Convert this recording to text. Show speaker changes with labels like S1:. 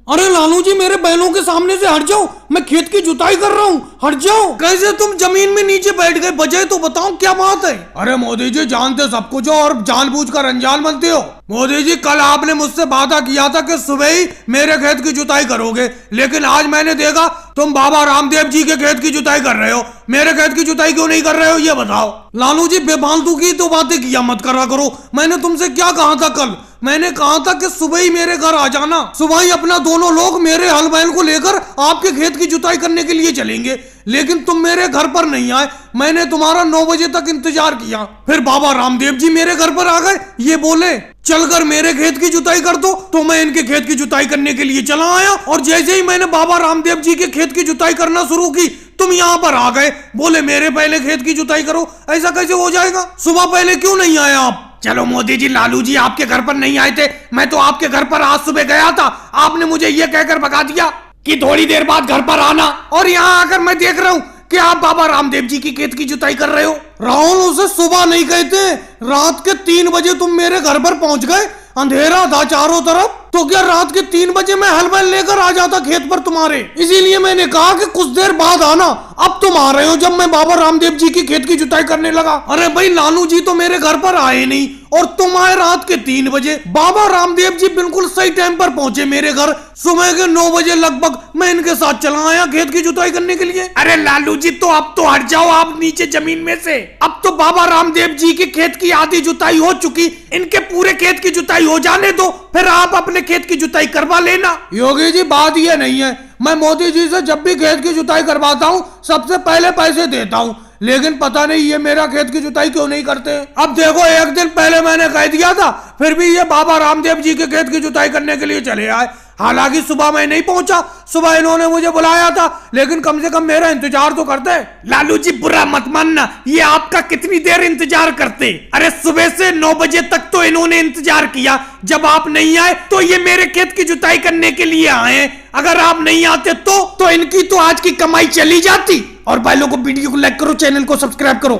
S1: अरे लालू जी मेरे बैलों के सामने से हट जाओ, मैं खेत की जुताई कर रहा हूँ, हट जाओ। कैसे तुम जमीन में नीचे बैठ गए, वजह तो बताओ क्या बात है। अरे मोदी जी जानते सब कुछ हो और जानबूझकर अनजान बनते हो। मोदी जी कल आपने मुझसे वादा किया था कि सुबह ही मेरे खेत की जुताई करोगे, लेकिन आज मैंने देखा तुम बाबा रामदेव जी के खेत की जुताई कर रहे हो, मेरे खेत की जुताई क्यों नहीं कर रहे हो ये बताओ। लालू जी बेफालतू की तो बातें किया मत करा करो। मैंने तुमसे क्या कहा था कल, मैंने कहा था कि सुबह ही मेरे घर आ जाना, सुबह ही अपना दोनों लोग मेरे हल बैल को लेकर आपके खेत की जुताई करने के लिए चलेंगे, लेकिन तुम मेरे घर पर नहीं आए। मैंने तुम्हारा 9 बजे तक इंतजार किया, फिर बाबा रामदेव जी मेरे घर पर आ गए, ये बोले चलकर मेरे खेत की जुताई कर दो, तो मैं इनके खेत की जुताई करने के लिए चला आया। और जैसे ही मैंने बाबा रामदेव जी के खेत की जुताई करना शुरू की, तुम यहाँ पर आ गए, बोले मेरे पहले खेत की जुताई करो। ऐसा कैसे हो जाएगा, सुबह पहले क्यों नहीं आए आप। चलो मोदी जी लालू जी आपके घर पर नहीं आए थे, मैं तो आपके घर पर आज सुबह गया था, आपने मुझे ये कहकर भगा दिया कि थोड़ी देर बाद घर पर आना, और यहाँ आकर मैं देख रहा हूँ कि आप बाबा रामदेव जी की खेत की जुताई कर रहे हो। राहुल उसे सुबह नहीं कहते, रात के 3 बजे तुम मेरे घर पर पहुंच गए, अंधेरा था चारों तरफ, तो क्या रात के 3 बजे मैं हल बैल लेकर आ जाता खेत पर तुम्हारे। इसीलिए मैंने कहा कि कुछ देर बाद आना, अब तुम आ रहे हो जब मैं बाबा रामदेव जी की खेत की जुताई करने लगा। अरे भाई लालू जी तो मेरे घर पर आए नहीं और तुम आए रात के 3 बजे। बाबा रामदेव जी बिल्कुल सही टाइम पर पहुंचे मेरे घर, सुबह के 9 बजे लगभग मैं इनके साथ चला आया खेत की जुताई करने के लिए। अरे लालू जी तो अब तो हट जाओ आप नीचे जमीन में से, अब तो बाबा रामदेव जी के खेत की आधी जुताई हो चुकी, इनके पूरे खेत की जुताई हो जाने दो, फिर आप अपने खेत की जुताई करवा लेना। योगी जी बात ये नहीं है, मैं मोदी जी से जब भी खेत की जुताई करवाता हूँ सबसे पहले पैसे देता हूँ, लेकिन पता नहीं ये मेरा खेत की जुताई क्यों नहीं करते। अब देखो एक दिन पहले मैंने कह दिया था, फिर भी ये बाबा रामदेव जी के खेत की जुताई करने के लिए चले आए। हालांकि सुबह मैं नहीं पहुंचा, सुबह इन्होंने मुझे बुलाया था, लेकिन कम से कम मेरा इंतजार तो करते। लालू जी बुरा मत मानना, ये आपका कितनी देर इंतजार करते। अरे सुबह से 9 बजे तक तो इन्होंने इंतजार किया, जब आप नहीं आए तो ये मेरे खेत की जुताई करने के लिए आए। अगर आप नहीं आते तो इनकी तो आज की कमाई चली जाती। और भाई लोगों को वीडियो को लाइक करो, चैनल को सब्सक्राइब करो।